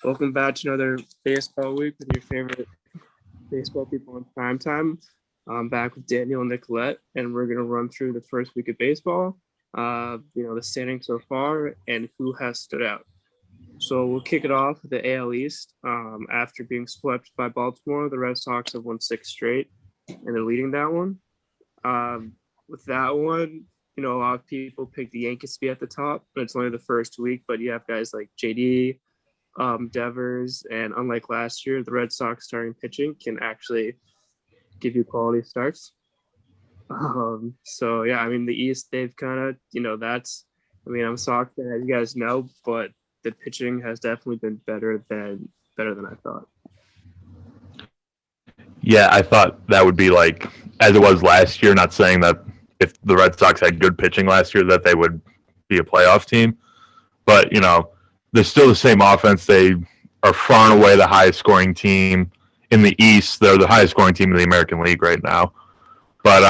Welcome back to another baseball week with your favorite baseball people in prime time. I'm back with Daniel and Nicolette, and we're going to run through the first week of baseball, the standings so far, and who has stood out. So we'll kick it off with the AL East. After being swept by Baltimore, the Red Sox have won 6 straight, and they're leading that one. With that one, a lot of people pick the Yankees to be at the top, but it's only the first week. But you have guys like JD, Devers, and unlike last year, the Red Sox starting pitching can actually give you quality starts. The East, they've kind of, I'm Sox fan, as you guys know, but the pitching has definitely been better than I thought. Yeah, I thought that would be like as it was last year. Not saying that if the Red Sox had good pitching last year that they would be a playoff team, but they're still the same offense. They are far and away the highest scoring team in the East. They're the highest scoring team in the American League right now. But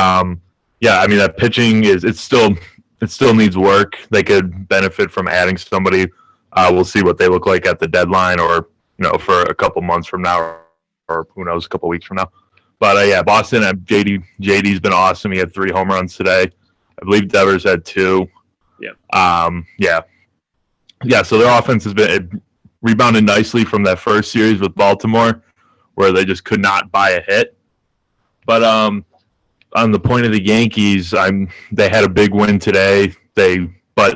that pitching it still needs work. They could benefit from adding somebody. We'll see what they look like at the deadline, or for a couple months from now, or who knows, a couple weeks from now. But Boston, JD's been awesome. He had 3 home runs today. I believe Devers had 2. So their offense has been rebounded nicely from that first series with Baltimore, where they just could not buy a hit. But on the point of the Yankees, they had a big win today. They won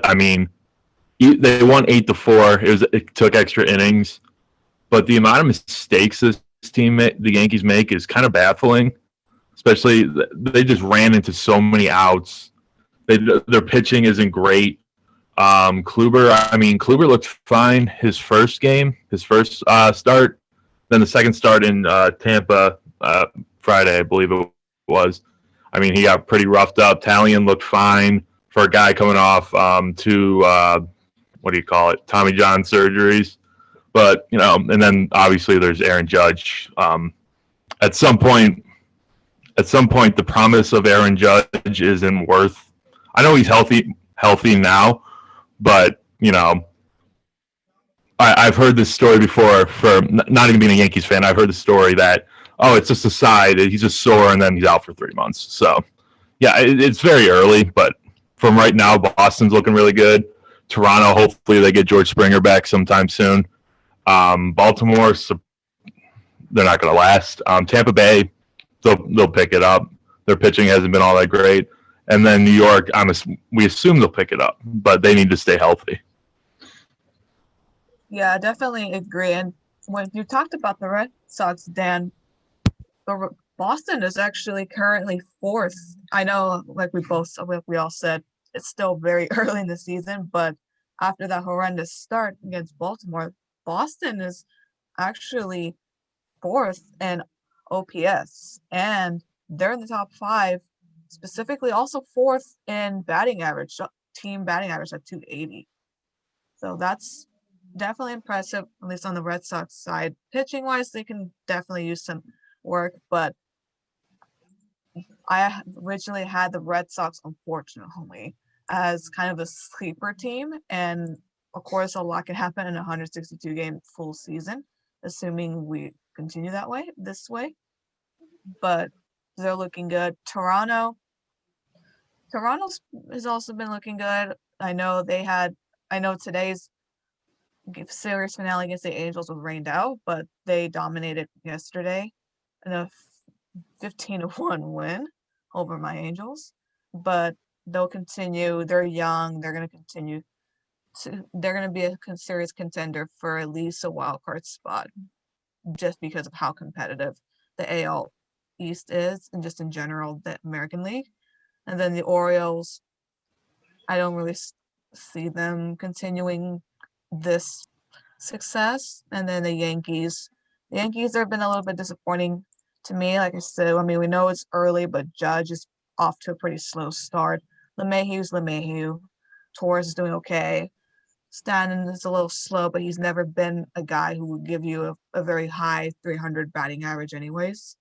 8-4. It took extra innings, but the amount of mistakes the Yankees make is kind of baffling. Especially, they just ran into so many outs. Their pitching isn't great. Kluber looked fine his first start. Then the second start in Tampa Friday, I believe it was. He got pretty roughed up. Talion looked fine for a guy coming off Tommy John surgeries. But, and then obviously there's Aaron Judge. At some point, the promise of Aaron Judge isn't worth. I know he's healthy now, but I've heard this story before. For not even being a Yankees fan, I've heard the story that it's just a side. He's just sore, and then he's out for 3 months. So, it's very early, but from right now, Boston's looking really good. Toronto, hopefully they get George Springer back sometime soon. Baltimore, they're not going to last. Tampa Bay, they'll pick it up. Their pitching hasn't been all that great. And then New York, we assume they'll pick it up, but they need to stay healthy. Yeah, I definitely agree. And when you talked about the Red Sox, Dan, Boston is actually currently 4th. I know, like we all said, it's still very early in the season, but after that horrendous start against Baltimore, Boston is actually 4th in OPS, and they're in the top 5, specifically also 4th in batting average, team batting average at 280. So that's definitely impressive, at least on the Red Sox side. Pitching-wise, they can definitely use some work, but I originally had the Red Sox, unfortunately, as kind of a sleeper team, and of course, a lot can happen in a 162-game full season, assuming we continue this way. But they're looking good. Toronto's has also been looking good. I know today's series finale against the Angels was rained out, but they dominated yesterday in a 15-1 win over my Angels. But they'll continue. They're young. They're going to continue. They're going to be a serious contender for at least a wild card spot, just because of how competitive the AL East is, and just in general the American League. And then the Orioles, I don't really see them continuing this success. And then the Yankees have been a little bit disappointing to me. Like I said, we know it's early, but Judge is off to a pretty slow start. LeMahieu's LeMahieu. Torres is doing okay. Stanton is a little slow, but he's never been a guy who would give you a very high 300 batting average anyways.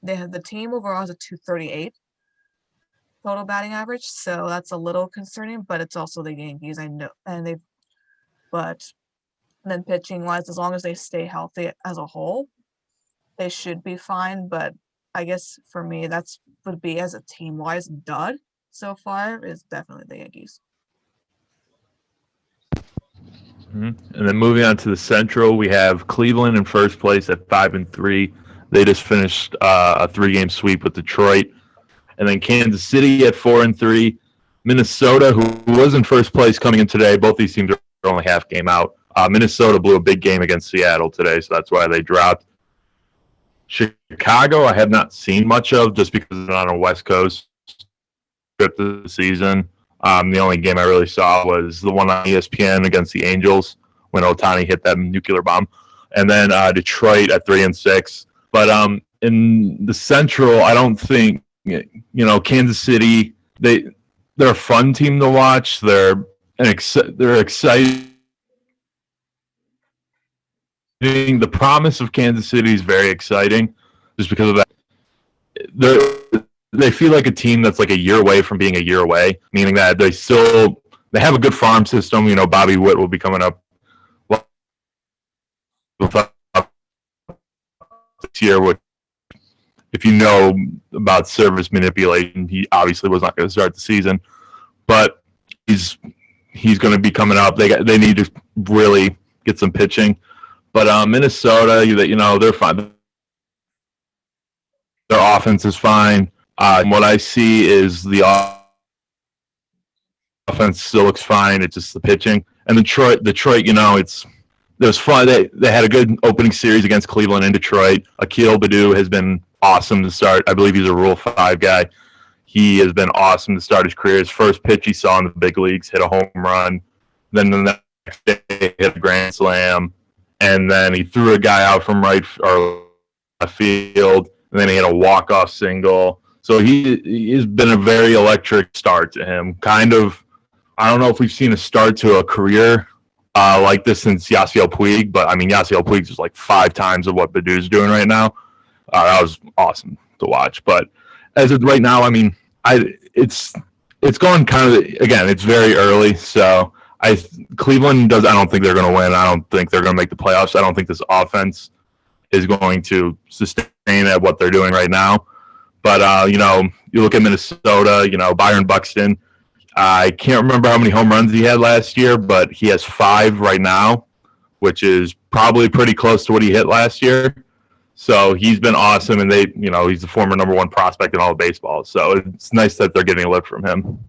They have the team overall has a 238 total batting average, so that's a little concerning, but it's also the Yankees, I know, but And then pitching wise, as long as they stay healthy as a whole, they should be fine. But I guess for me, that's would be as a team wise dud so far is definitely the Yankees. And then moving on to the Central, we have Cleveland in first place at 5-3. They just finished a 3-game sweep with Detroit, and then Kansas City at 4-3. Minnesota, who was in first place coming in today, both these teams are only half game out. Minnesota blew a big game against Seattle today, so that's why they dropped. Chicago, I have not seen much of just because they're on a West Coast trip this season. The only game I really saw was the one on ESPN against the Angels when Ohtani hit that nuclear bomb. And then Detroit at 3-6. But in the Central, I don't think, Kansas City, they're a fun team to watch. They're exciting. The promise of Kansas City is very exciting just because of that. They feel like a team that's like a year away from being a year away, meaning that they have a good farm system. Bobby Witt will be coming up this year, which, if you know about service manipulation, he obviously was not going to start the season, but he's going to be coming up. They need to really get some pitching. But Minnesota, they're fine. Their offense is fine. What I see is the offense still looks fine. It's just the pitching. And Detroit, it was fun. They had a good opening series against Cleveland and Detroit. Akil Baddoo has been awesome to start. I believe he's a Rule 5 guy. He has been awesome to start his career. His first pitch he saw in the big leagues, hit a home run. Then the next day, hit a grand slam. And then he threw a guy out from right or left field. And then he had a walk-off single. So he's been a very electric start to him. Kind of, I don't know if we've seen a start to a career like this since Yasiel Puig, but I mean, Yasiel Puig is like 5 times of what Badoo's doing right now. That was awesome to watch. But as of right now, I mean, it's going kind of, again, it's very early. So Cleveland I don't think they're going to win. I don't think they're going to make the playoffs. I don't think this offense is going to sustain at what they're doing right now. But, you look at Minnesota, Byron Buxton. I can't remember how many home runs he had last year, but he has 5 right now, which is probably pretty close to what he hit last year. So he's been awesome, and he's the former number 1 prospect in all of baseball. So it's nice that they're getting a lift from him.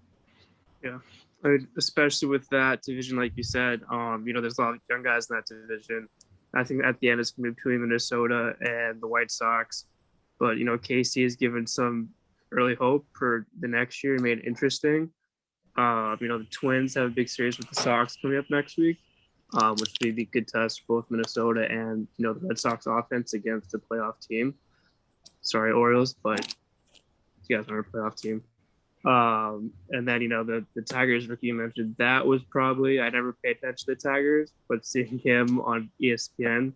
Yeah, especially with that division, like you said, there's a lot of young guys in that division. I think at the end it's going to be between Minnesota and the White Sox. But, KC has given some early hope for the next year, made it interesting. The Twins have a big series with the Sox coming up next week, which will be a good test for both Minnesota and, the Red Sox offense against the playoff team. Sorry, Orioles, but you guys are a playoff team. And then, the Tigers rookie you mentioned, that was probably, I never paid attention to the Tigers, but seeing him on ESPN,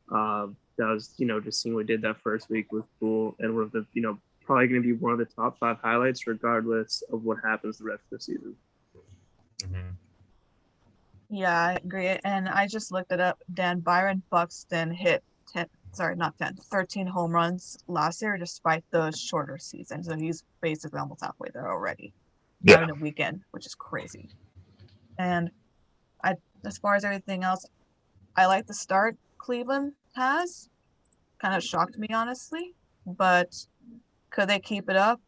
that was, just seeing what he did that first week was cool. And one of the, probably going to be one of the top 5 highlights, regardless of what happens the rest of the season. Mm-hmm. Yeah, I agree. And I just looked it up. Byron Buxton hit 13 home runs last year, despite the shorter season. So he's basically almost halfway there already. Yeah. Having a weekend, which is crazy. And as far as everything else, I like the start Cleveland has. Kind of shocked me, honestly. But could they keep it up?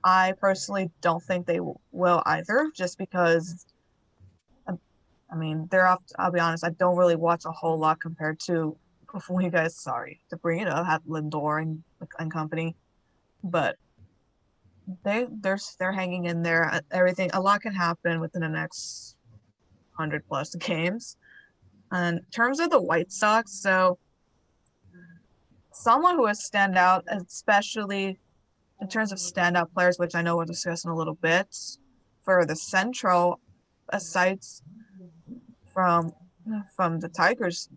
I personally don't think they will either, just because, I mean, they're off. I'll be honest, I don't really watch a whole lot compared to before you guys, sorry to bring it up, had Lindor and company. But they're hanging in there. Everything, a lot can happen within the next 100+ games. And in terms of the White Sox, so someone who has stand out, especially in terms of standout players, which I know we'll discuss in a little bit, for the Central, aside from the Tigers'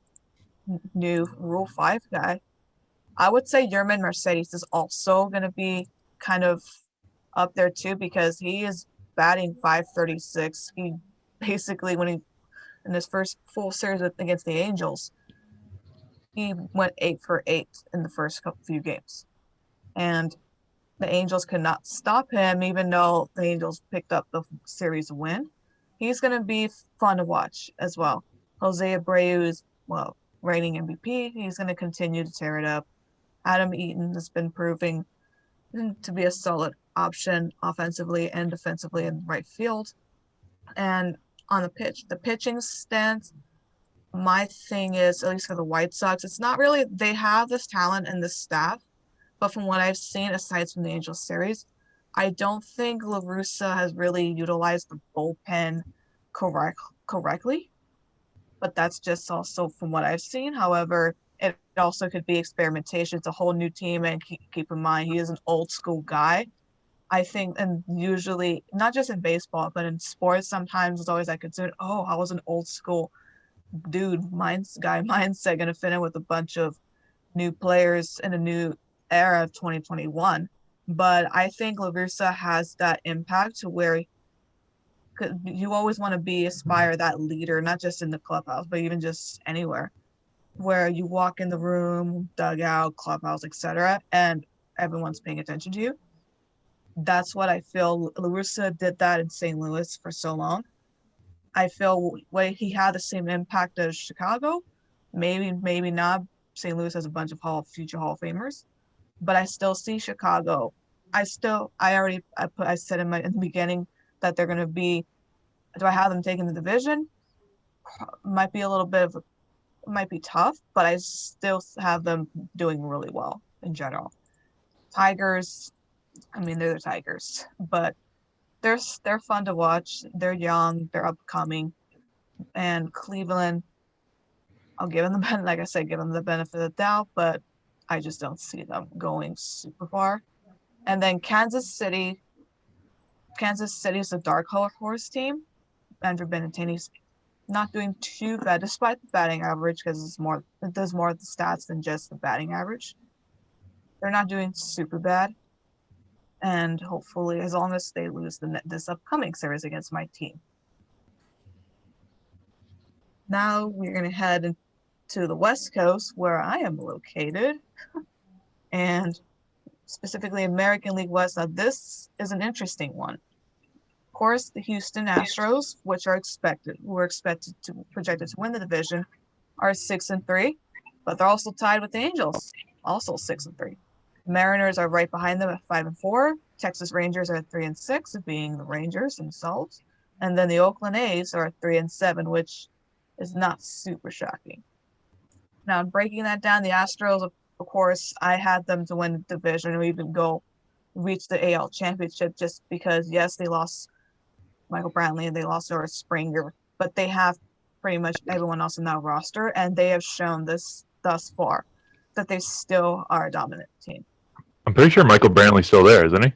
new Rule 5 guy, I would say Yerman Mercedes is also going to be kind of up there too, because he is batting .536. He basically, in his first full series against the Angels, he went 8 for 8 in the first few games. And the Angels could not stop him, even though the Angels picked up the series win. He's going to be fun to watch as well. Jose Abreu is, well, reigning MVP. He's going to continue to tear it up. Adam Eaton has been proving to be a solid option offensively and defensively in right field. And on the pitching stance, my thing is, at least for the White Sox, it's not really, they have this talent and this staff, but from what I've seen, aside from the Angels series, I don't think La Russa has really utilized the bullpen correctly. But that's just also from what I've seen. However, it also could be experimentation. It's a whole new team, and keep in mind, he is an old school guy. I think, and usually, not just in baseball, but in sports, sometimes it's always that concern, oh, I was an old school mindset going to fit in with a bunch of new players in a new era of 2021. But I think La Russa has that impact to where you always want to aspire that leader, not just in the clubhouse, but even just anywhere, where you walk in the room, dugout, clubhouse, etc., and everyone's paying attention to you. That's what I feel. La Russa did that in St. Louis for so long. I feel he had the same impact as Chicago. Maybe not. St. Louis has a bunch of future Hall of Famers, but I still see Chicago. I said in the beginning that they're going to be. Do I have them taking the division? Might be might be tough, but I still have them doing really well in general. Tigers, I mean, they're the Tigers, but they're fun to watch. They're young, they're upcoming, and Cleveland, I'll give them like I said, give them the benefit of the doubt, but I just don't see them going super far. And then Kansas City is a dark horse team. Andrew Benintendi's not doing too bad despite the batting average, because it does more of the stats than just the batting average. They're not doing super bad, and hopefully, as long as they lose this upcoming series against my team. Now we're going to head to the West Coast, where I am located, and specifically American League West. Now this is an interesting one. Of course, the Houston Astros, who were projected to win the division, are 6-3, but they're also tied with the Angels, also 6-3. Mariners are right behind them at 5-4. Texas Rangers are at 3-6, being the Rangers themselves, and then the Oakland A's are at 3-7, which is not super shocking. Now, breaking that down, the Astros, of course, I had them to win the division or even reach the AL championship, just because, yes, they lost Michael Brantley and they lost Norris Springer, but they have pretty much everyone else in that roster, and they have shown this thus far that they still are a dominant team. I'm pretty sure Michael Brantley's still there, isn't he?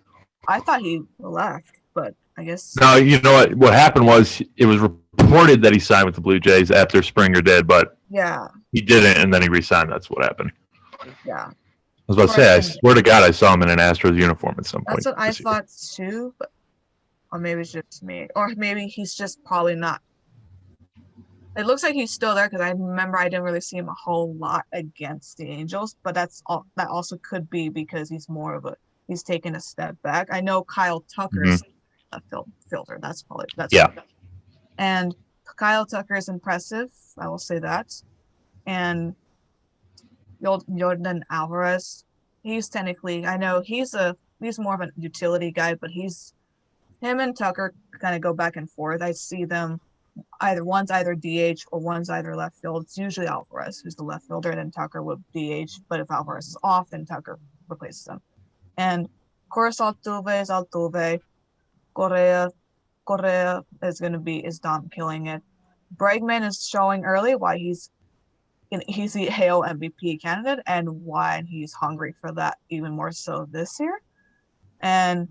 I thought he left, but I guess. No, you know what? What happened was it was reported that he signed with the Blue Jays after Springer did, but yeah, he didn't, and then he re-signed. That's what happened. Yeah. I was about to say, I swear to God, I saw him in an Astros uniform at some point. That's what I thought too, but or maybe it's just me, or maybe he's just probably not. It looks like he's still there, because I remember I didn't really see him a whole lot against the Angels, but that also could be because he's taken a step back. I know Kyle Tucker's a filter. That's yeah. And Kyle Tucker is impressive. I will say that. And Jordan Alvarez, he's technically, I know he's more of a utility guy, but him and Tucker kind of go back and forth. I see them one's either DH or one's either left field. It's usually Alvarez who's the left fielder, and then Tucker would DH. But if Alvarez is off, then Tucker replaces him. And of course, Altuve is Altuve. Correa is Dom killing it. Bregman is showing early why he's the AL MVP candidate and why he's hungry for that even more so this year. And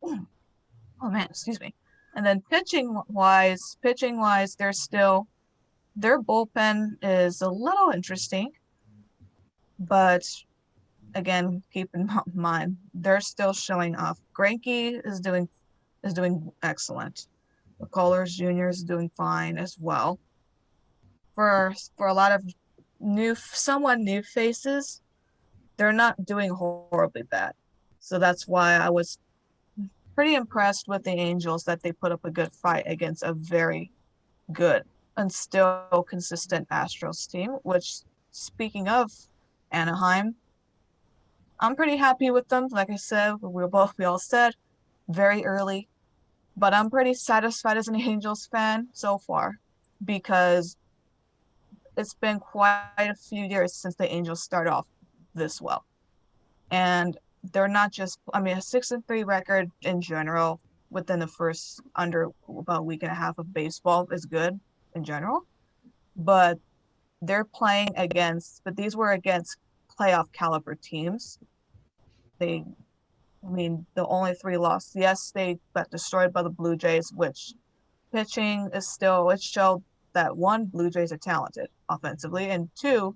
oh man, excuse me. And then pitching wise, their bullpen is a little interesting, but again, keep in mind they're still showing off. Greinke is doing excellent. McCullers Jr. is doing fine as well. For a lot of somewhat new faces, they're not doing horribly bad. So that's why I was pretty impressed with the Angels that they put up a good fight against a very good and still consistent Astros team, which, speaking of Anaheim, I'm pretty happy with them. Like I said, we all said very early, but I'm pretty satisfied as an Angels fan so far because it's been quite a few years since the Angels started off this well. And they're not just, I mean, a 6-3 record in general within the first under about a week and a half of baseball is good in general, but these were against playoff caliber teams. They, I mean, the only three lost. Yes, they got destroyed by the Blue Jays, which pitching is still, it showed that one, Blue Jays are talented offensively, and two,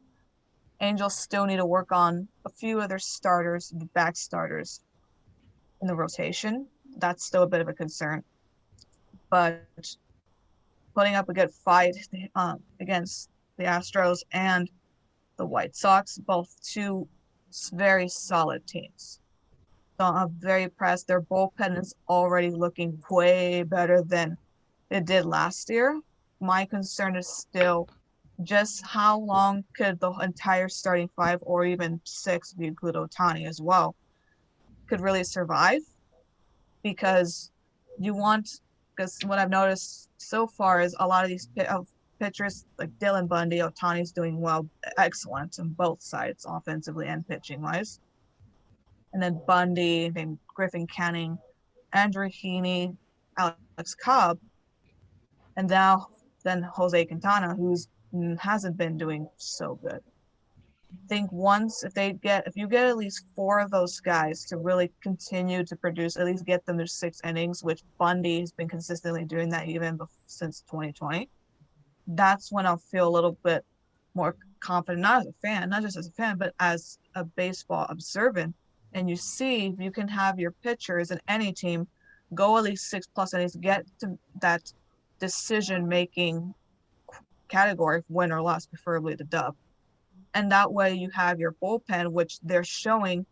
Angels still need to work on a few of their starters, back starters in the rotation. That's still a bit of a concern. But putting up a good fight against the Astros and the White Sox, both two very solid teams. So I'm very impressed. Their bullpen is already looking way better than it did last year. My concern is still just how long could the entire starting five or even six, if you include Ohtani as well, could really survive. Because what I've noticed so far is a lot of these pitchers like Dylan Bundy, Ohtani's doing well, excellent on both sides, offensively and pitching wise. And then Bundy, then Griffin Canning, Andrew Heaney, Alex Cobb, and now then Jose Quintana, who's hasn't been doing so good. I think if you get at least four of those guys to really continue to produce, at least get them to 6 innings, which Bundy has been consistently doing that even since 2020, that's when I'll feel a little bit more confident, not as a fan, not just as a fan, but as a baseball observant. And you see, you can have your pitchers in any team go at least 6+ innings, get to that decision-making category, win or loss, preferably the dub. And that way you have your bullpen, which they're showing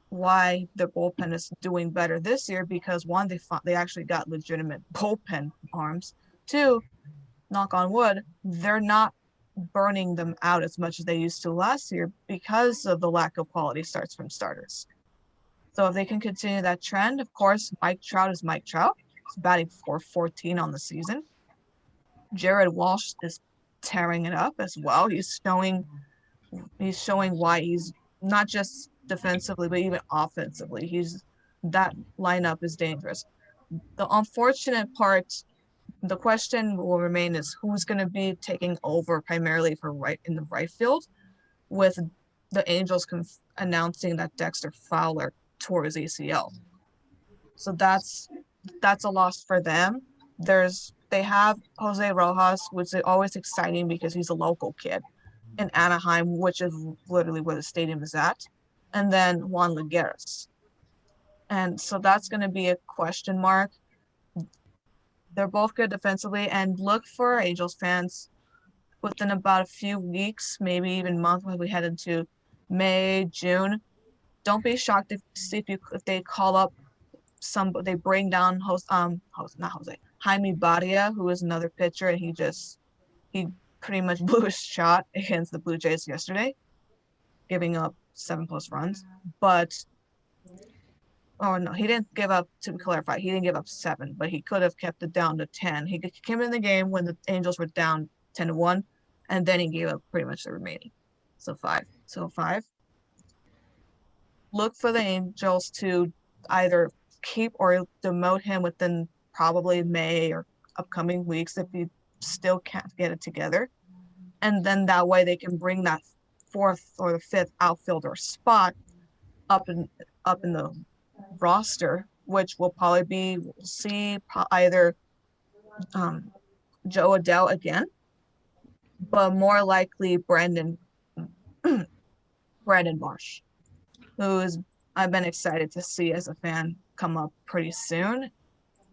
why their bullpen is doing better this year because one, they actually got legitimate bullpen arms. Two, knock on wood, they're not burning them out as much as they used to last year because of the lack of quality starts from starters. So if they can continue that trend, of course, Mike Trout is Mike Trout. He's batting .414 on the season. Jared Walsh is tearing it up as well. He's showing why he's not just defensively, but even offensively. That lineup is dangerous. The unfortunate part, the question will remain is who's going to be taking over primarily in the right field, with the Angels announcing that Dexter Fowler tore his ACL. So that's a loss for them. They have Jose Rojas, which is always exciting because he's a local kid in Anaheim, which is literally where the stadium is at, and then Juan Lagares. And so that's going to be a question mark. They're both good defensively, and look for Angels fans within about a few weeks, maybe even month when we head into May, June. Don't be shocked if they call up they bring down Jaime Badia, who is another pitcher, and he pretty much blew his shot against the Blue Jays yesterday, giving up 7+ runs. But no, he didn't give up, to clarify, he didn't give up 7, but he could have kept it down to 10. He came in the game when the Angels were down 10-1, and then he gave up pretty much the remaining. So 5. Look for the Angels to either keep or demote him within probably May or upcoming weeks if he still can't get it together. And then that way they can bring that 4th or the 5th outfielder spot up in the roster, which will probably be, we'll see either Joe Adele again, but more likely Brandon Marsh, I've been excited to see as a fan come up pretty soon.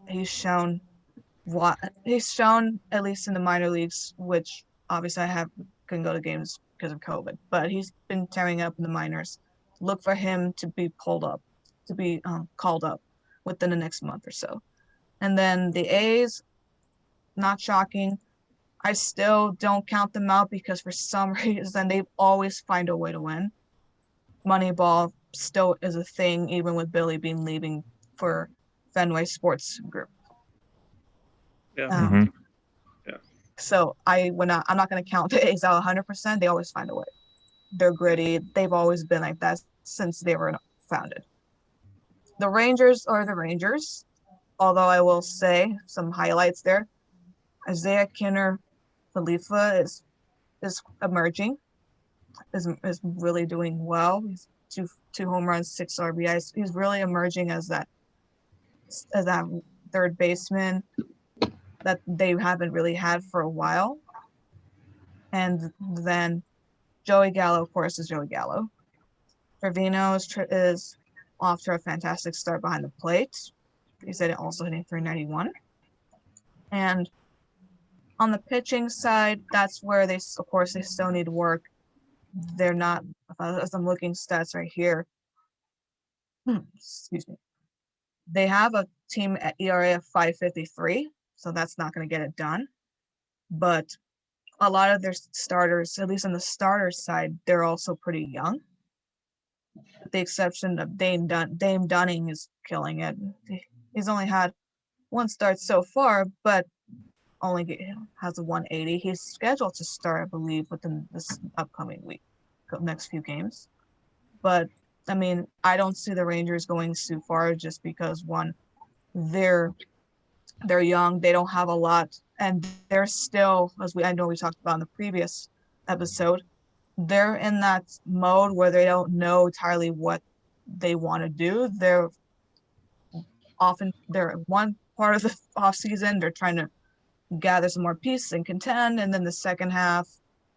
He's shown he's shown, at least in the minor leagues, which obviously couldn't go to games because of COVID, but he's been tearing up in the minors. Look for him to be called up within the next month or so. And then the A's, not shocking. I still don't count them out because for some reason they always find a way to win. Moneyball still is a thing, even with Billy Bean leaving for Fenway Sports Group. Yeah. So I'm not going to count the A's out 100%. They always find a way. They're gritty. They've always been like that since they were founded. The Rangers are the Rangers, although I will say some highlights there. Isaiah Kinner Khalifa is emerging, is really doing well. He's two home runs, 6 RBIs. He's really emerging as that third baseman that they haven't really had for a while. And then Joey Gallo, of course, is Joey Gallo. Trevino is off to a fantastic start behind the plate. He said it also hitting 391. And on the pitching side, that's where they still need work. They're not, as I'm looking stats right here. Excuse me. They have a team at ERA of 5.53, so that's not going to get it done. But a lot of their starters, at least on the starter side, they're also pretty young. With the exception of Dame Dunning is killing it. He's only had one start so far, but only has a 180. He's scheduled to start, I believe, within this upcoming week, next few games. But I mean, I don't see the Rangers going too far just because one, they're young, they don't have a lot, and they're still, I know we talked about in the previous episode, they're in that mode where they don't know entirely what they want to do. They're one part of the off season, they're trying to gather some more pieces and contend, and then the second half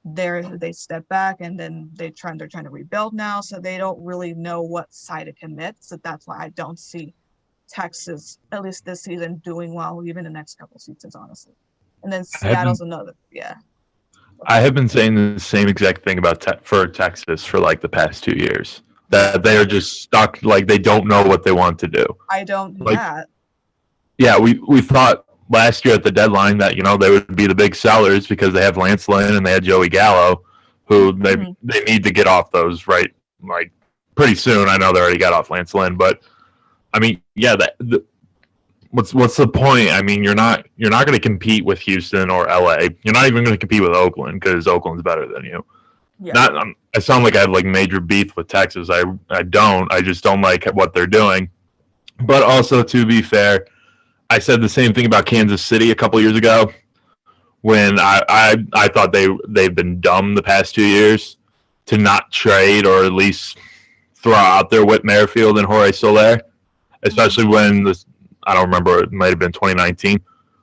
they step back and then they're trying to rebuild now, so they don't really know what side to commit. So that's why I don't see Texas, at least this season, doing well, even the next couple seasons, honestly. And then Seattle's another, yeah. I have been saying the same exact thing about for Texas for like the past 2 years, that they are just stuck, like they don't know what they want to do. Yeah, we thought last year at the deadline that, you know, they would be the big sellers because they have Lance Lynn and they had Joey Gallo, who they need to get off those, right, like pretty soon. I know they already got off Lance Lynn, but I mean, yeah, what's the point? I mean, you're not going to compete with Houston or LA. You're not even going to compete with Oakland because Oakland's better than you. Yeah. I sound like I have like major beef with Texas. I don't. I just don't like what they're doing. But also, to be fair, I said the same thing about Kansas City a couple years ago when I thought they've been dumb the past 2 years to not trade or at least throw out there Whit Merrifield and Jorge Soler, especially when I don't remember, it might have been 2019,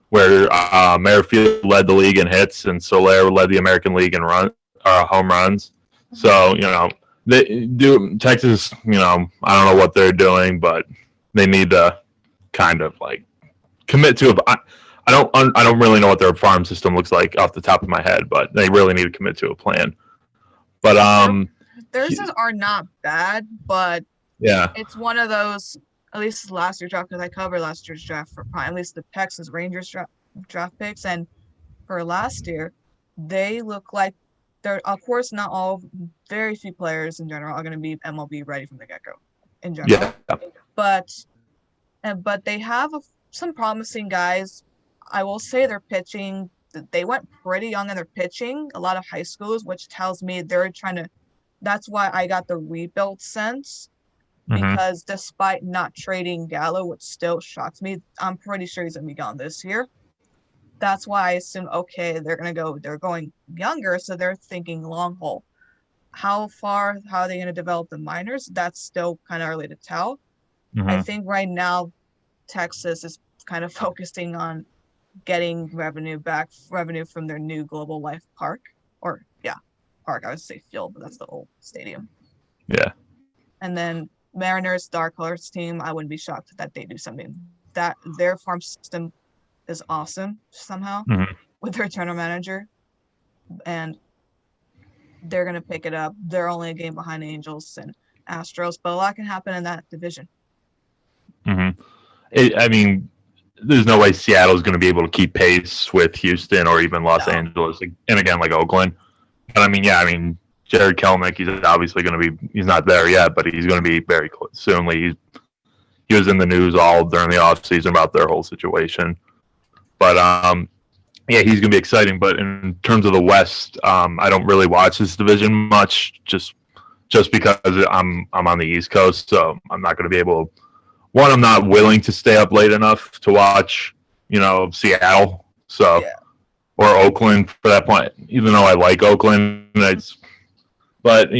where Merrifield led the league in hits and Soler led the American League in home runs. So, you know, they do Texas, you know, I don't know what they're doing, but they need to kind of like commit to it. I don't really know what their farm system looks like off the top of my head, but they really need to commit to a plan. But theirs are not bad, but yeah, it's one of those. At least last year's draft, because I covered last year's draft for Prime, at least the Texas Rangers draft picks, and for last year, they look like they're, of course, not all. Very few players in general are going to be MLB ready from the get-go. In general, yeah. But they have some promising guys. I will say their pitching, they went pretty young in their pitching, a lot of high schools, which tells me they're trying to, that's why I got the rebuild sense, because despite not trading Gallo, which still shocks me, I'm pretty sure he's going to be gone this year. That's why I assume, okay, they're going younger, so they're thinking long haul. How are they going to develop the minors? That's still kind of early to tell. I think right now, Texas is kind of focusing on getting revenue from their new Global Life Park, park. I would say field, but that's the old stadium. Yeah. And then Mariners, Dark Horse team, I wouldn't be shocked that they do something. That their farm system is awesome somehow Mhm. with their general manager, and they're gonna pick it up. They're only a game behind Angels and Astros, but a lot can happen in that division. I mean, there's no way Seattle's going to be able to keep pace with Houston or even Los No. Angeles, and again, like Oakland. But I mean, Jared Kelenic, he's obviously going to be, he's not there yet, but he's going to be very close soon. He was in the news all during the offseason about their whole situation. But yeah, he's going to be exciting. But in terms of the West, I don't really watch this division much, just because I'm on the East Coast, so I'm not going to be able. One, I'm not willing to stay up late enough to watch, Seattle, so or Oakland for that point. Even though I like Oakland, but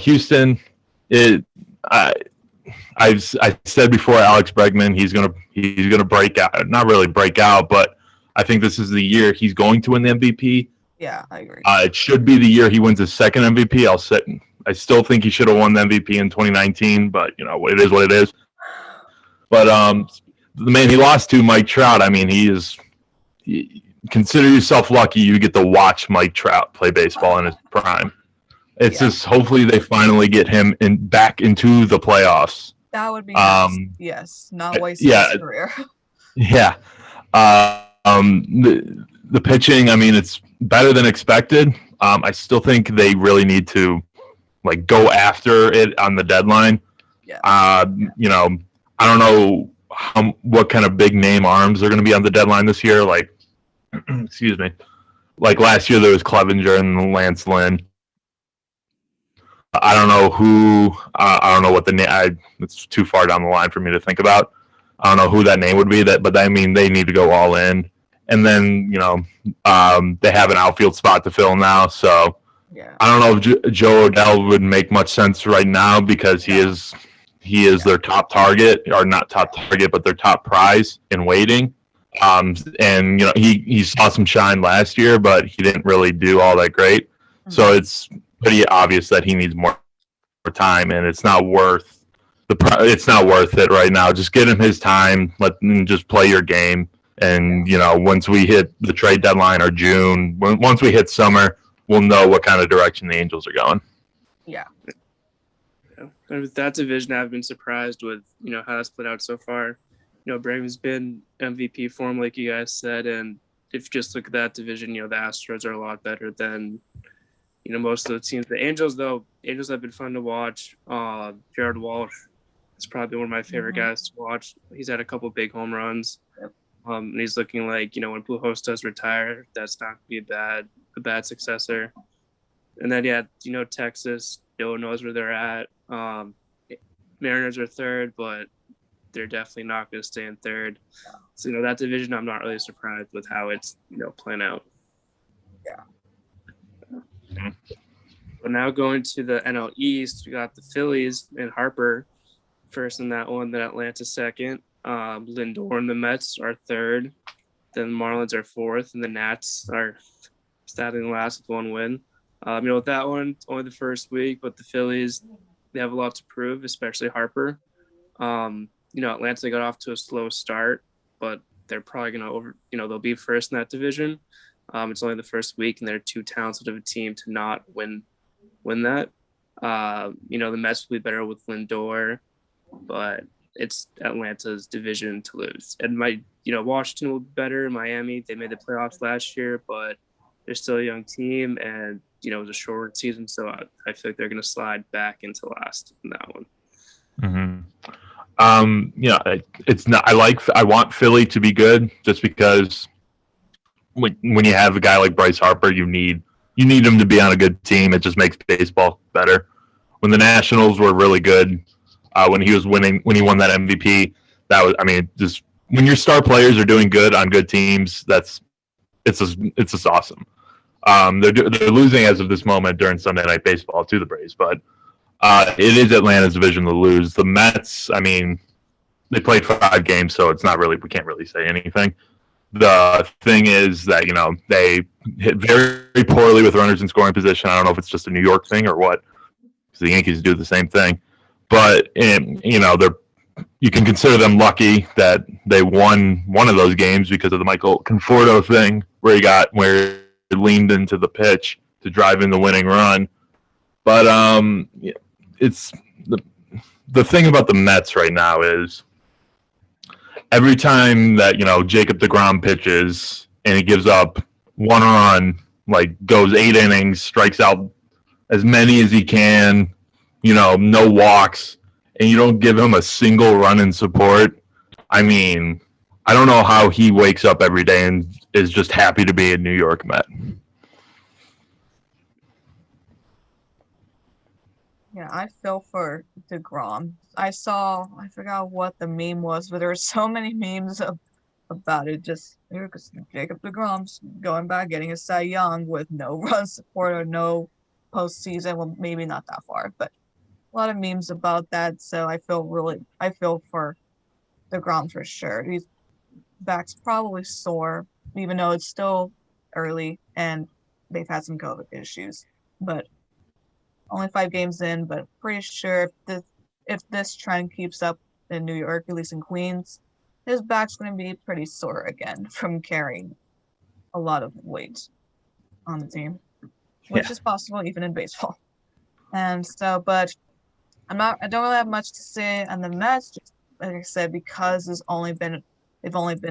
Houston. I said before, Alex Bregman, he's gonna break out. Not really break out, but I think this is the year he's going to win the MVP. Yeah, I agree. It should be the year he wins his second MVP. I still think he should have won the MVP in 2019, but it is what it is. But the man he lost to, Mike Trout. I mean, consider yourself lucky you get to watch Mike Trout play baseball in his prime. It's just hopefully they finally get him back into the playoffs. That would be nice. Yes, not wasting his career. Yeah. The pitching, I mean, it's better than expected. I still think they really need to go after it on the deadline. Yeah. I don't know what kind of big name arms are going to be on the deadline this year. Excuse me. Like last year, there was Clevenger and Lance Lynn. I don't know who. I don't know what the name. It's too far down the line for me to think about. I don't know who that name would be. But I mean, they need to go all in. And then they have an outfield spot to fill now. So I don't know if Joe Odell would make much sense right now because he is their top target, or not top target, but their top prize in waiting. And he saw some shine last year, but he didn't really do all that great. Mm-hmm. So it's pretty obvious that he needs more time, and it's not worth it right now. Just get him his time. Let him just play your game. And once we hit the trade deadline or June, once we hit summer, we'll know what kind of direction the Angels are going. Yeah. And with that division, I've been surprised with how that's played out so far. Bregman's been MVP form, like you guys said, and if you just look at that division, the Astros are a lot better than most of the teams. The Angels have been fun to watch. Jared Walsh is probably one of my favorite guys to watch. He's had a couple big home runs. Yep. And he's looking like when Pujols does retire, that's not going to be a bad successor. And then Texas, no one knows where they're at. Mariners are third, but they're definitely not going to stay in third. So that division, I'm not really surprised with how it's playing out. Yeah. But now going to the NL East, we got the Phillies and Harper first in that one, then Atlanta second. Lindor and the Mets are third. Then the Marlins are fourth, and the Nats are starting last with one win. With that one, only the first week, but the Phillies, they have a lot to prove, especially Harper. Atlanta got off to a slow start, but they're probably going to they'll be first in that division. It's only the first week, and they're too talented of a team to not win that. The Mets will be better with Lindor, but it's Atlanta's division to lose. And Washington will be better. Miami, they made the playoffs last year, but they're still a young team, and it was a short season, so I feel like they're going to slide back into last in that one. Mm-hmm. It's not. I want Philly to be good, just because when you have a guy like Bryce Harper, you need him to be on a good team. It just makes baseball better. When the Nationals were really good, when he won that MVP, just when your star players are doing good on good teams, it's just awesome. They're losing as of this moment during Sunday Night Baseball to the Braves, but it is Atlanta's division to lose. The Mets, they played 5 games, so it's not really, we can't really say anything. The thing is that they hit very poorly with runners in scoring position. I don't know if it's just a New York thing or what, because the Yankees do the same thing. But they're you can consider them lucky that they won one of those games because of the Michael Conforto thing, where he leaned into the pitch to drive in the winning run. But it's the thing about the Mets right now is every time that Jacob deGrom pitches and he gives up one run, like goes 8 innings, strikes out as many as he can, no walks, and you don't give him a single run in support. I mean, I don't know how he wakes up every day and is just happy to be a New York Met. Yeah, I feel for DeGrom. I forgot what the meme was, but there were so many memes about it. Just because Jacob deGrom's going back, getting his Cy Young with no run support or no postseason. Well, maybe not that far, but a lot of memes about that. So I feel for DeGrom for sure. His back's probably sore, even though it's still early and they've had some COVID issues. But only 5 games in, but pretty sure if this trend keeps up in New York, at least in Queens, his back's going to be pretty sore again from carrying a lot of weight on the team, which is possible even in baseball. And so, but I don't really have much to say on the Mets, just like I said, because they've only been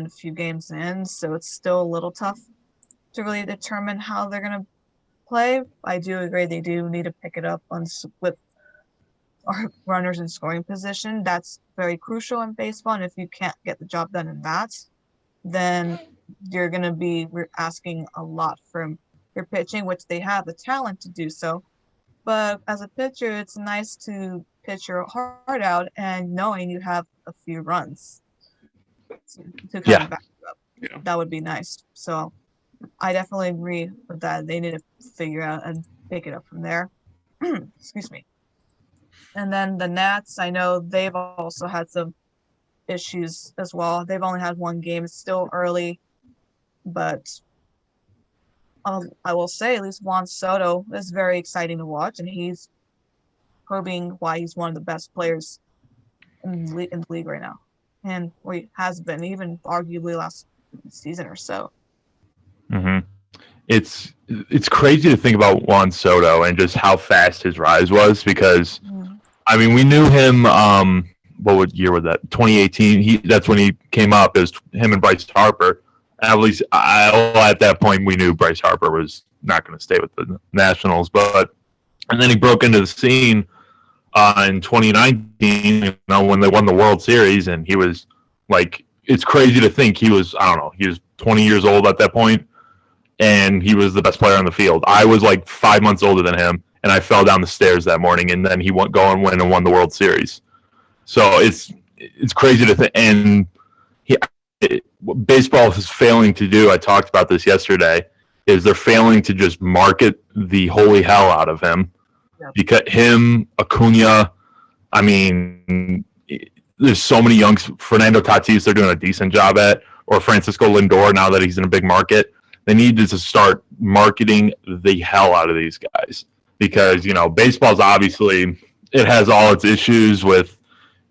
a few games in, so it's still a little tough to really determine how they're going to play. I do agree they do need to pick it up with our runners in scoring position. That's very crucial in baseball, and if you can't get the job done in that, then you're going to be asking a lot from your pitching, which they have the talent to do so. But as a pitcher, it's nice to pitch your heart out and knowing you have a few runs to kind of back you up. Yeah. That would be nice. So I definitely agree with that. They need to figure out and pick it up from there. Excuse me. And then the Nats, I know they've also had some issues as well. They've only had 1 game. It's still early, but I will say at least Juan Soto is very exciting to watch, and he's proving why he's one of the best players in the league right now, and he has been even arguably last season or so. Mm-hmm. It's crazy to think about Juan Soto and just how fast his rise was because, I mean, we knew him. What year was that? 2018. That's when he came up. It was him and Bryce Harper. At least at that point, we knew Bryce Harper was not going to stay with the Nationals. And then he broke into the scene in 2019, when they won the World Series, and he was like, it's crazy to think he was 20 years old at that point, and he was the best player on the field. I was like 5 months older than him, and I fell down the stairs that morning, and then he won the World Series. So it's crazy to think, and what baseball is failing to do, I talked about this yesterday, is they're failing to just market the holy hell out of him. Yep. Because him, Acuna, I mean, there's so many young, Fernando Tatis they're doing a decent job at, or Francisco Lindor now that he's in a big market. They need to start marketing the hell out of these guys because, baseball's obviously, it has all its issues with,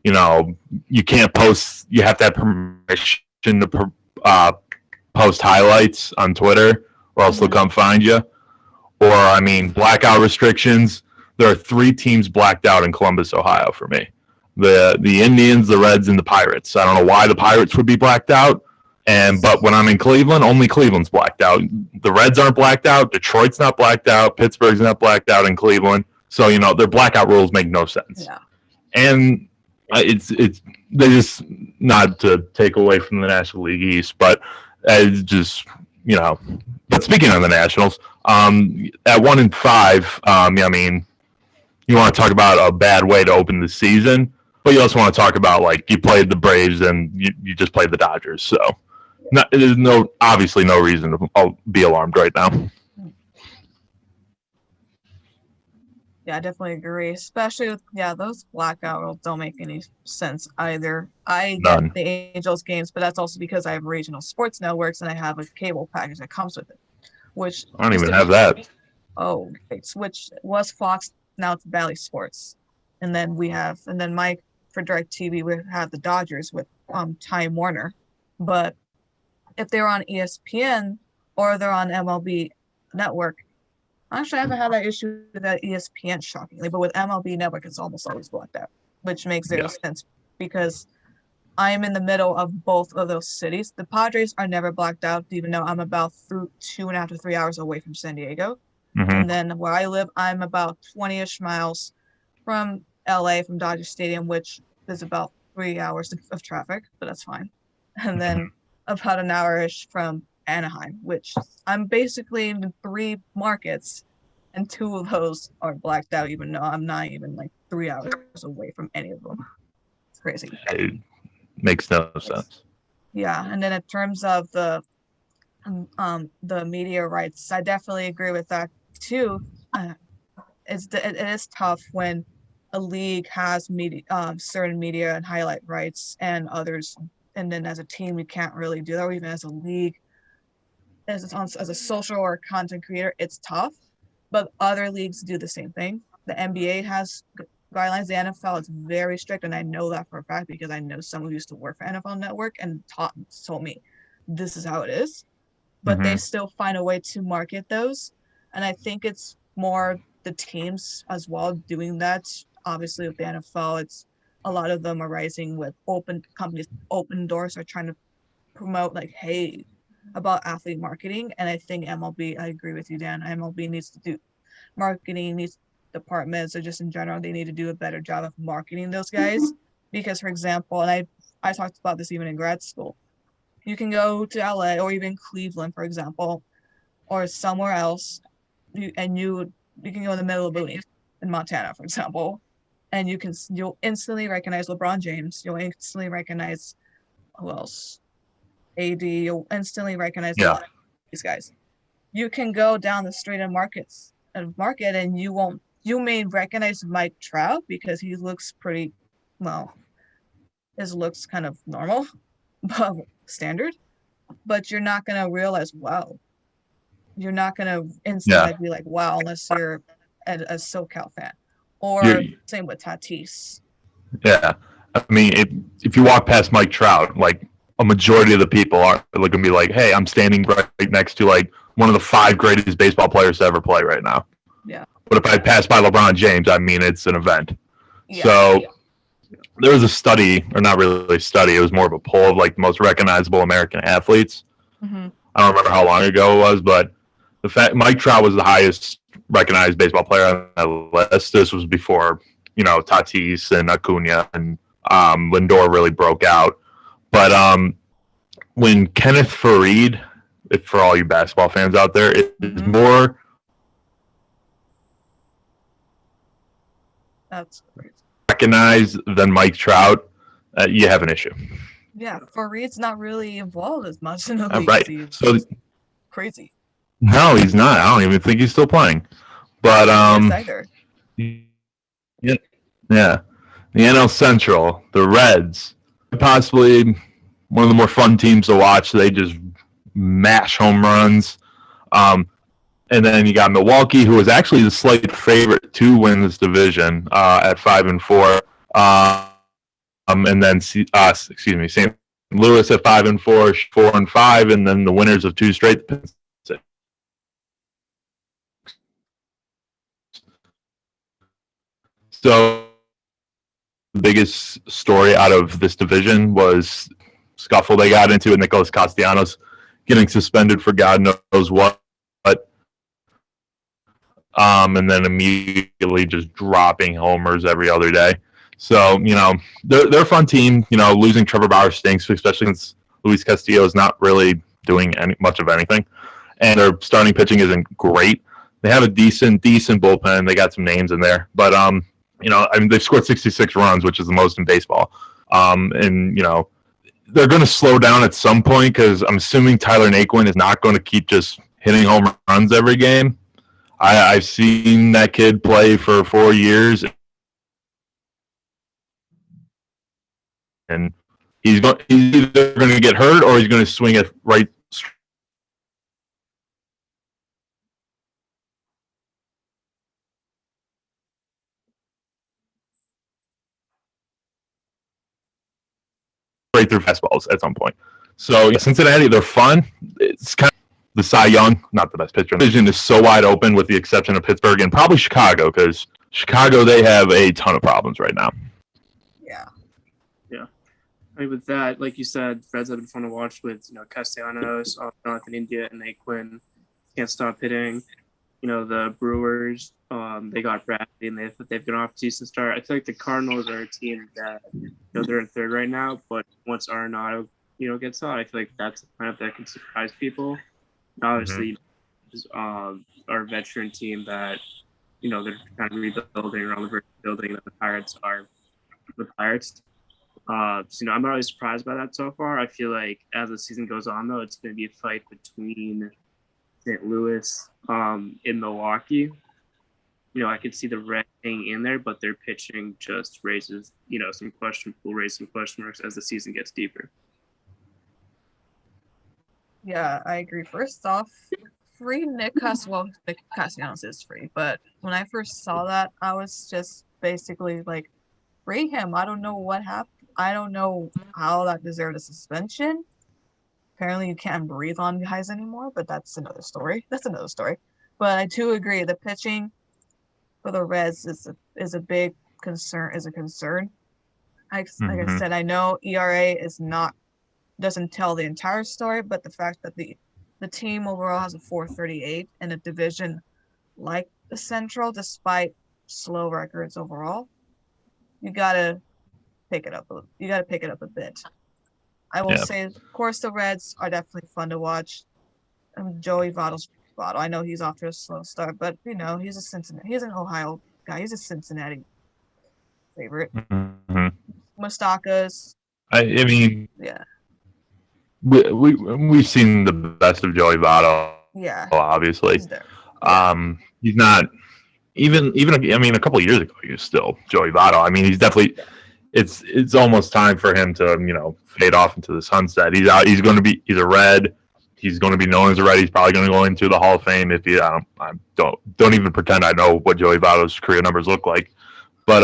you can't post, you have to have permission to post highlights on Twitter or else they'll come find you. Or, blackout restrictions. There are 3 teams blacked out in Columbus, Ohio for me. The Indians, the Reds, and the Pirates. I don't know why the Pirates would be blacked out. But when I'm in Cleveland, only Cleveland's blacked out. The Reds aren't blacked out. Detroit's not blacked out. Pittsburgh's not blacked out in Cleveland. So, their blackout rules make no sense. Yeah. And it's they just, not to take away from the National League East, but it's just, but speaking of the Nationals, at 1-5, you want to talk about a bad way to open the season, but you also want to talk about, like, you played the Braves and you just played the Dodgers. So there's obviously no reason to be alarmed right now. Yeah, I definitely agree. Especially with, those blackout rules don't make any sense either. I get the Angels games, but that's also because I have regional sports networks and I have a cable package that comes with it. Which I don't even have that. Oh, which was Fox, now it's Valley Sports. And then Mike for DirecTV, we have the Dodgers with Time Warner. But if they're on ESPN or they're on MLB Network, actually, I haven't had that issue with that ESPN, shockingly, but with MLB Network, it's almost always blacked out, which makes zero sense because I'm in the middle of both of those cities. The Padres are never blacked out, even though I'm about 2.5 to 3 hours away from San Diego. And then where I live, I'm about 20-ish miles from LA, from Dodger Stadium, which is about 3 hours of traffic, but that's fine. And then about an hour-ish from Anaheim, which I'm basically in 3 markets, and 2 of those are blacked out, even though I'm not even like 3 hours away from any of them. It's crazy. It makes no sense. Yeah, and then in terms of the media rights, I definitely agree with that too. It is tough when a league has media, certain media and highlight rights, and others, and then as a team we can't really do that, or even as a league, as a social or content creator, it's tough. But other leagues do the same thing. The NBA has guidelines. The NFL is very strict, and I know that for a fact because I know someone who used to work for NFL Network and told me this is how it is. But they still find a way to market those, and I think it's more the teams as well doing that. Obviously, with the NFL, it's a lot of them are rising with open companies. Open Doors are trying to promote like, hey, about athlete marketing, and I think MLB. I agree with you, Dan. MLB needs to do marketing. Needs departments or just in general, they need to do a better job of marketing those guys. Because, for example, and I talked about this even in grad school. You can go to LA or even Cleveland, for example, or somewhere else, and you can go in the middle of boonies in Montana, for example, and you'll instantly recognize LeBron James. You'll instantly recognize who else? AD. You'll instantly recognize a lot of these guys. You can go down the street and market, and you won't. You may recognize Mike Trout because he looks pretty well. His looks kind of normal, but standard. But you're not gonna realize, wow. You're not gonna instantly be like, wow, unless you're a SoCal fan. Or same with Tatis. Yeah. I mean, if you walk past Mike Trout, like a majority of the people are going to be like, hey, I'm standing right next to like one of the 5 greatest baseball players to ever play right now. Yeah. But if I pass by LeBron James, I mean, it's an event. Yeah. So there was a study, or not really a study, it was more of a poll of like the most recognizable American athletes. I don't remember how long ago it was, but the fact Mike Trout was the highest recognized baseball player on that list. This was before, Tatis and Acuna and Lindor really broke out. But when Kenneth Farid, for all you basketball fans out there, is more recognized than Mike Trout, you have an issue. Yeah, Farid's not really involved as much in the league. Right. So crazy. No, he's not. I don't even think he's still playing. But yeah. The NL Central, the Reds, possibly one of the more fun teams to watch. They just mash home runs. And then you got Milwaukee, who is actually the slight favorite to win this division at 5-4. And then St. Louis at 5-4, 4-5, and then the winners of 2 straight. So the biggest story out of this division was scuffle they got into with Nicholas Castellanos getting suspended for God knows what. And then immediately just dropping homers every other day. So, they're a fun team. Losing Trevor Bauer stinks, especially since Luis Castillo is not really doing much of anything. And their starting pitching isn't great. They have a decent bullpen. They got some names in there. But, they've scored 66 runs, which is the most in baseball. They're going to slow down at some point because I'm assuming Tyler Naquin is not going to keep just hitting home runs every game. I've seen that kid play for 4 years, and he's either going to get hurt or he's going to swing it right. break through fastballs at some point. So yeah, Cincinnati, they're fun. It's kind of the Cy Young, not the best pitcher. The division is so wide open with the exception of Pittsburgh and probably Chicago, because Chicago, they have a ton of problems right now. Yeah. I mean, with that, like you said, Reds have been fun to watch with, Castellanos, Jonathan India, and Nate Quinn. Can't stop hitting. The Brewers, they got Bradley, and they've been off decent start. I feel like the Cardinals are a team that, they're in third right now, but once Arenado, gets out, I feel like that's a lineup that can surprise people. And obviously, our veteran team that, they're kind of rebuilding around the building that the Pirates are the Pirates. I'm not really surprised by that so far. I feel like as the season goes on, though, it's going to be a fight between St. Louis and Milwaukee. I could see the Reds hanging in there, but their pitching just raises, some question marks as the season gets deeper. Yeah, I agree. First off, free Nick Castellanos is free, but when I first saw that, I was just basically like, free him. I don't know what happened. I don't know how that deserved a suspension. Apparently you can't breathe on guys anymore, but that's another story. But I do agree, the pitching for the Reds is a big concern. Like I said, I know ERA doesn't tell the entire story, but the fact that the team overall has a 4.38 in a division like the Central, despite slow records overall, you gotta pick it up. You gotta pick it up a bit. I will say, of course, the Reds are definitely fun to watch. Joey Votto's Votto. I know he's off to a slow start, but he's an Ohio guy. He's a Cincinnati favorite. Moustakas. I mean, yeah. We've seen the best of Joey Votto. Yeah. Obviously. He's there. He's not even. I mean, a couple of years ago, he was still Joey Votto. I mean, he's definitely. It's almost time for him to fade off into the sunset. He's out. He's a Red. He's going to be known as a Red. He's probably going to go into the Hall of Fame if I don't even pretend I know what Joey Votto's career numbers look like. But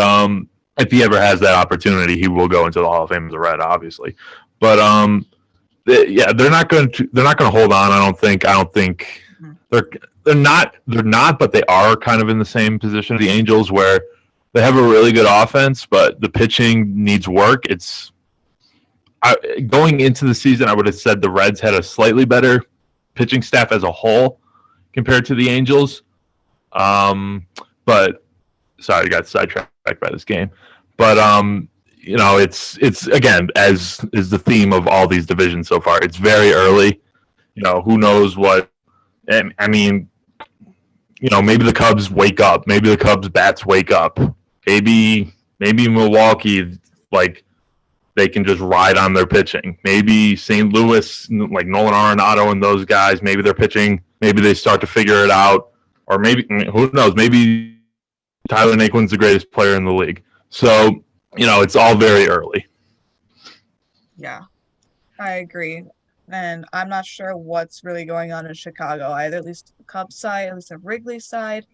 if he ever has that opportunity, he will go into the Hall of Fame as a Red, obviously. But they're not going to hold on. I don't think they're not, but they are kind of in the same position as the Angels, where they have a really good offense, but the pitching needs work. Going into the season, I would have said the Reds had a slightly better pitching staff as a whole compared to the Angels. But sorry, I got sidetracked by this game. But it's again, as is the theme of all these divisions so far. It's very early. Who knows what? I mean, maybe the Cubs wake up. Maybe the Cubs bats wake up. Maybe Milwaukee, they can just ride on their pitching. Maybe St. Louis, like Nolan Arenado and those guys, maybe they're pitching. Maybe they start to figure it out. Or maybe, who knows, maybe Tyler Naquin's the greatest player in the league. So, it's all very early. Yeah, I agree. And I'm not sure what's really going on in Chicago either, at least the Cubs side, at least the Wrigley side.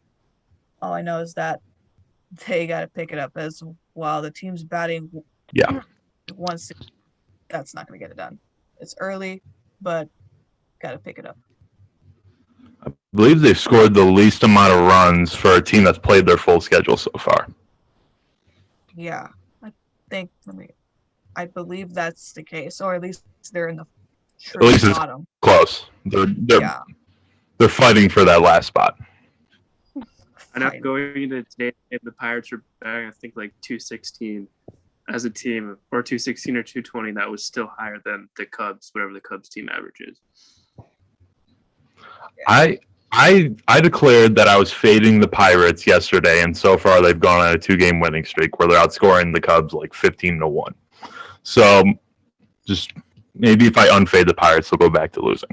All I know is that they got to pick it up as well. The team's batting once. That's not going to get it done. It's early, but got to pick it up. I believe they've scored the least amount of runs for a team that's played their full schedule so far. Yeah, I believe that's the case, or at least they're in the at least bottom. It's close. They're fighting for that last spot. I know going into today, the Pirates were back, I think, 216 as a team, or 216 or 220. That was still higher than the Cubs, whatever the Cubs team average is. I declared that I was fading the Pirates yesterday, and so far they've gone on a 2-game winning streak where they're outscoring the Cubs 15-1. So just maybe if I unfade the Pirates, they'll go back to losing.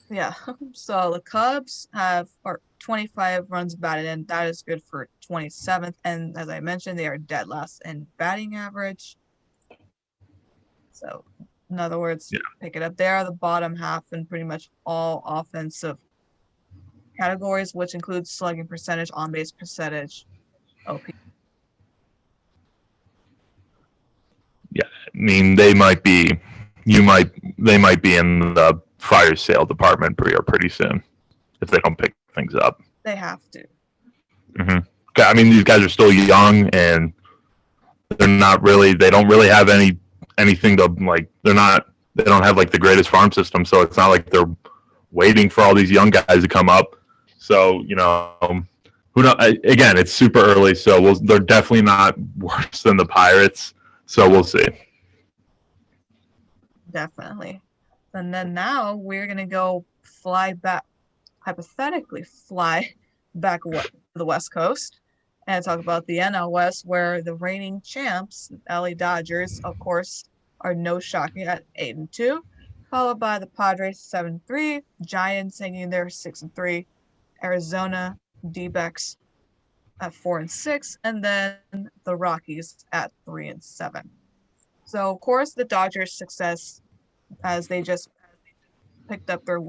Yeah, so the Cubs have 25 runs batted in. That is good for 27th. And as I mentioned, they are dead last in batting average. So, in other words, pick it up. They are the bottom half in pretty much all offensive categories, which includes slugging percentage, on-base percentage, OP. mean, they might be in the fire sale department pretty soon if they don't pick things up. They have to. Mm-hmm. I mean, these guys are still young, and they don't really have anything to like. They don't have like the greatest farm system, so it's not like they're waiting for all these young guys to come up. So who knows? Again, it's super early, so they're definitely not worse than the Pirates. So we'll see. Definitely. And then now we're gonna hypothetically fly back to the West Coast and talk about the NL West, where the reigning champs, LA Dodgers, of course, are no shocking at 8-2, followed by the Padres 7-3, Giants hanging there 6-3, Arizona D-backs at 4-6, and then the Rockies at 3-7. So of course the Dodgers' success, as they just picked up their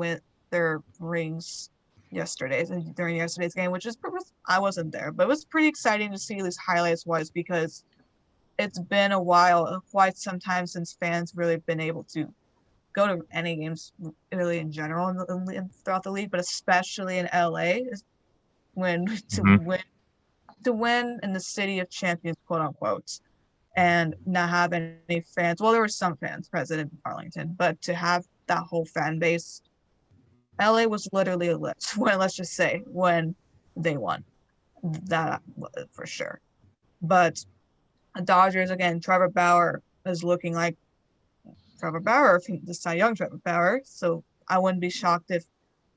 rings during yesterday's game, which is I wasn't there, but it was pretty exciting to see these highlights because it's been a while, quite some time since fans really been able to go to any games really in general throughout the league, but especially in LA to win in the city of champions, quote unquote, and not have any fans. Well, there were some fans present in Arlington, but to have that whole fan base, LA was literally lit. Let's just say when they won, that for sure. But the Dodgers again, Trevor Bauer is looking like Trevor Bauer, the Cy Young Trevor Bauer. So I wouldn't be shocked if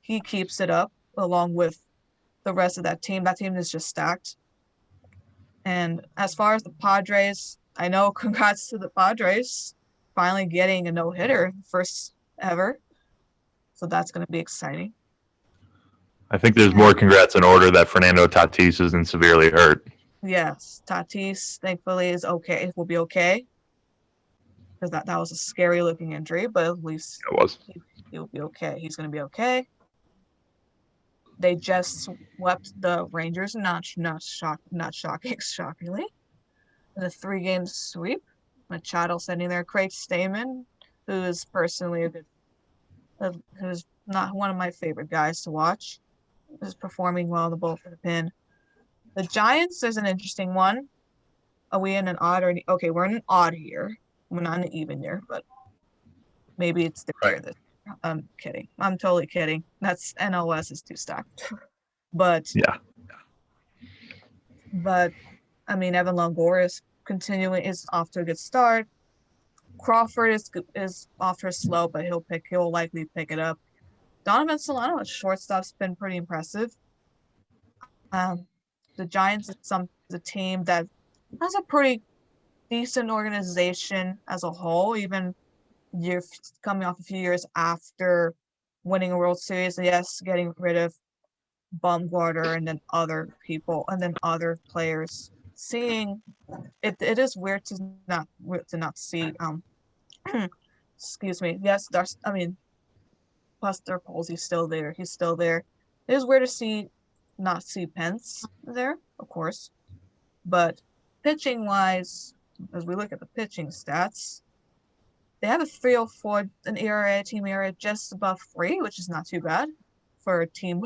he keeps it up along with the rest of that team. That team is just stacked. And as far as the Padres, I know congrats to the Padres finally getting a no-hitter, first ever. So that's going to be exciting. I think there's more congrats in order that Fernando Tatis isn't severely hurt. Yes, Tatis thankfully will be okay. Because that was a scary looking injury, but at least he'll be okay. He's going to be okay. They just swept the Rangers, shockingly, in a 3-game sweep. Machado sitting there. Craig Stammen, who is personally who's not one of my favorite guys to watch, is performing well in the ball for the pin. The Giants is an interesting one. Are we in an odd or okay? We're in an odd year. We're not in an even year, but maybe it's the year this. I'm kidding. I'm totally kidding. That's NLS is too stacked. But I mean, Evan Longoria is off to a good start. Crawford is off to a slow, but he'll likely pick it up. Donovan Solano at shortstop's been pretty impressive. The Giants is a team that has a pretty decent organization as a whole, even you're coming off a few years after winning a World Series. Yes, getting rid of Bumgarner and then other people and then other players. Seeing it is weird to not see excuse me. Yes, plus their Posey's still there. He's still there. It is weird to not see Pence there, of course. But pitching wise, as we look at the pitching stats, they have a 3.04 team ERA just above 3, which is not too bad for a team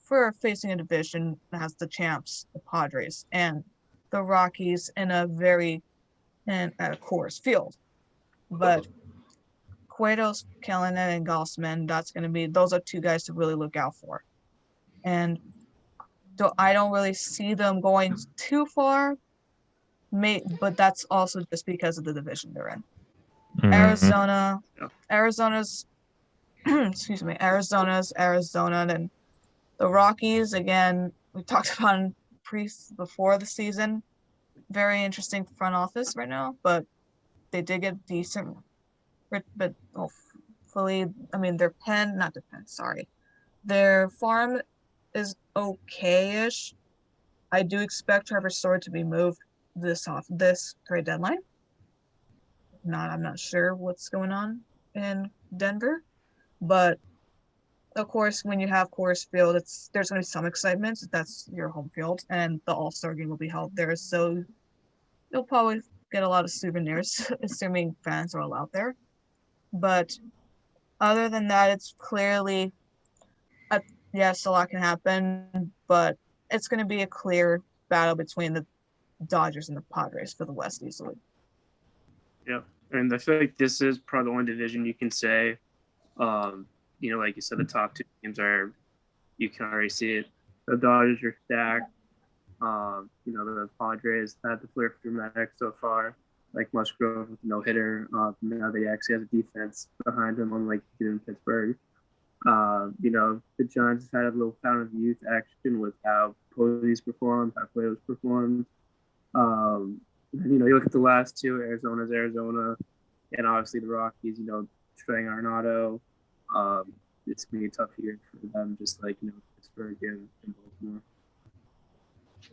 for facing a division that has the champs, the Padres, and the Rockies at a course field. But Cuetos, Kellenen, and Gossman, those are 2 guys to really look out for. And I don't really see them going too far, but that's also just because of the division they're in. Mm-hmm. Arizona's Arizona, and the Rockies, again, we talked about before the season. Very interesting front office right now, but they did get decent, but hopefully, I mean, their farm is okay-ish. I do expect Trevor Story to be moved this trade deadline. I'm not sure what's going on in Denver, but of course, when you have Coors Field, there's going to be some excitement. That's your home field, and the All-Star game will be held there, so you'll probably get a lot of souvenirs, assuming fans are all out there. But other than that, it's clearly, yes, a lot can happen, but it's going to be a clear battle between the Dodgers and the Padres for the West easily. Yeah, and I feel like this is probably the one division you can say, like you said, the top two teams are, you can already see it. The Dodgers are stacked. The Padres had the flair for dramatic so far, like Musgrove with no hitter. Now they actually have a defense behind them, unlike he did in Pittsburgh. The Giants have had a little fountain of youth action with how Posey's performed, how Cueto's performed. You look at the last two, Arizona's Arizona, and obviously the Rockies, Trey Arenado. It's going to be a tough year for them, just like, Pittsburgh and Baltimore.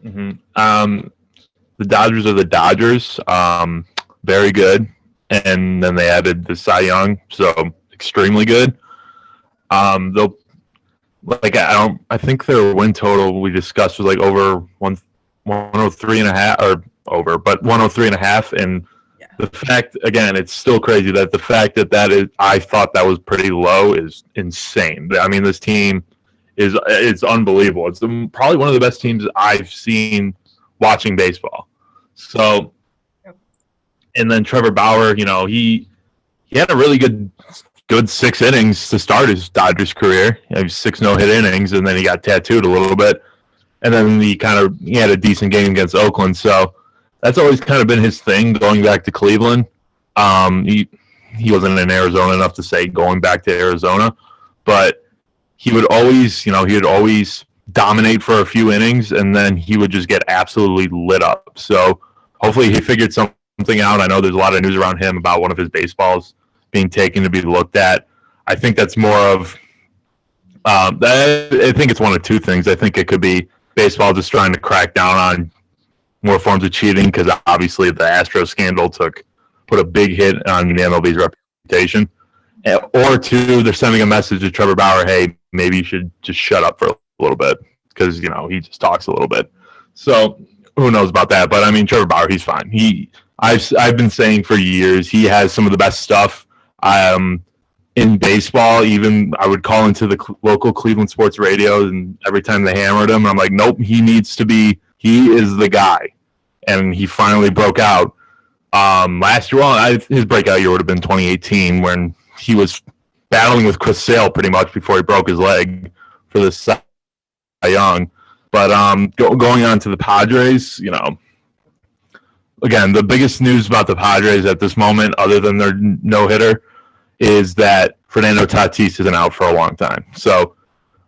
Mm-hmm. The Dodgers are the Dodgers. Very good. And then they added the Cy Young, so extremely good. I think their win total we discussed was like over 103.5 or over, but 103.5. And the fact, again, it's still crazy that the fact that is, I thought that was pretty low is insane. I mean, this team it's unbelievable. It's probably one of the best teams I've seen watching baseball. So, and then Trevor Bauer, he had a really good 6 innings to start his Dodgers career. He had 6 no-hit innings, and then he got tattooed a little bit. And then he had a decent game against Oakland. So that's always kind of been his thing going back to Cleveland. He wasn't in Arizona enough to say going back to Arizona, but he would always dominate for a few innings, and then he would just get absolutely lit up. So hopefully he figured something out. I know there's a lot of news around him about one of his baseballs being taken to be looked at. I think that's more of I think it's one of two things. I think it could be baseball just trying to crack down on more forms of cheating, because obviously the Astros scandal put a big hit on the MLB's reputation. Or two, they're sending a message to Trevor Bauer, hey, maybe you should just shut up for a little bit, because he just talks a little bit. So who knows about that? But I mean, Trevor Bauer, he's fine. I've been saying for years he has some of the best stuff in baseball. Even I would call into the local Cleveland sports radio, and every time they hammered him, I'm like, nope, he is the guy. And he finally broke out. Last year, his breakout year would have been 2018, when he was battling with Chris Sale pretty much before he broke his leg for the Cy Young. But going on to the Padres, again, the biggest news about the Padres at this moment, other than their no-hitter, is that Fernando Tatis isn't out for a long time. So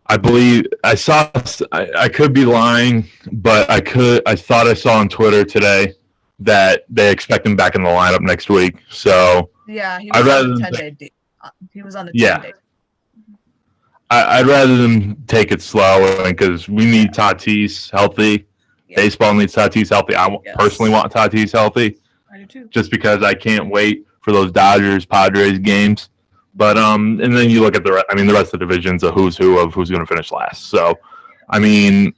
I believe I could be lying, but I thought I saw on Twitter today that they expect him back in the lineup next week. So yeah, he was on the 10-day. He was on the 10-day. I'd rather them take it slow, because we need Tatis healthy. Yeah. Baseball needs Tatis healthy. I personally want Tatis healthy. I do too. Just because I can't wait for those Dodgers-Padres games. But and then you look at the rest of the division's a who's who of who's going to finish last. So, I mean,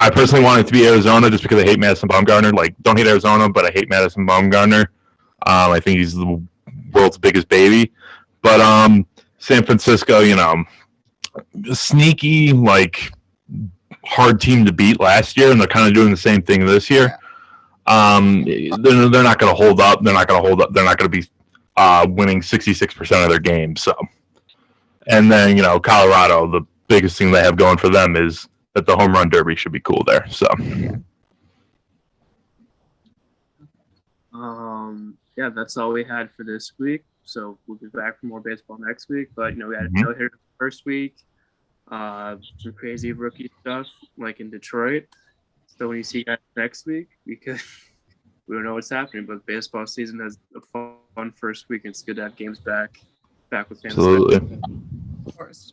I personally want it to be Arizona just because I hate Madison Bumgarner. Like, don't hate Arizona, but I hate Madison Bumgarner. I think he's the world's biggest baby. But San Francisco, sneaky, hard team to beat last year, and they're kind of doing the same thing this year. They're not going to hold up. They're not going to be winning 66% of their games. So, and then Colorado, the biggest thing they have going for them is that the home run derby should be cool there. So, that's all we had for this week. So we'll be back for more baseball next week. But we had no hitter first week. Some crazy rookie stuff like in Detroit. So when you see guys next week, we don't know what's happening, but baseball season has a fun first week. It's good to have games back with fans. Absolutely. Of course.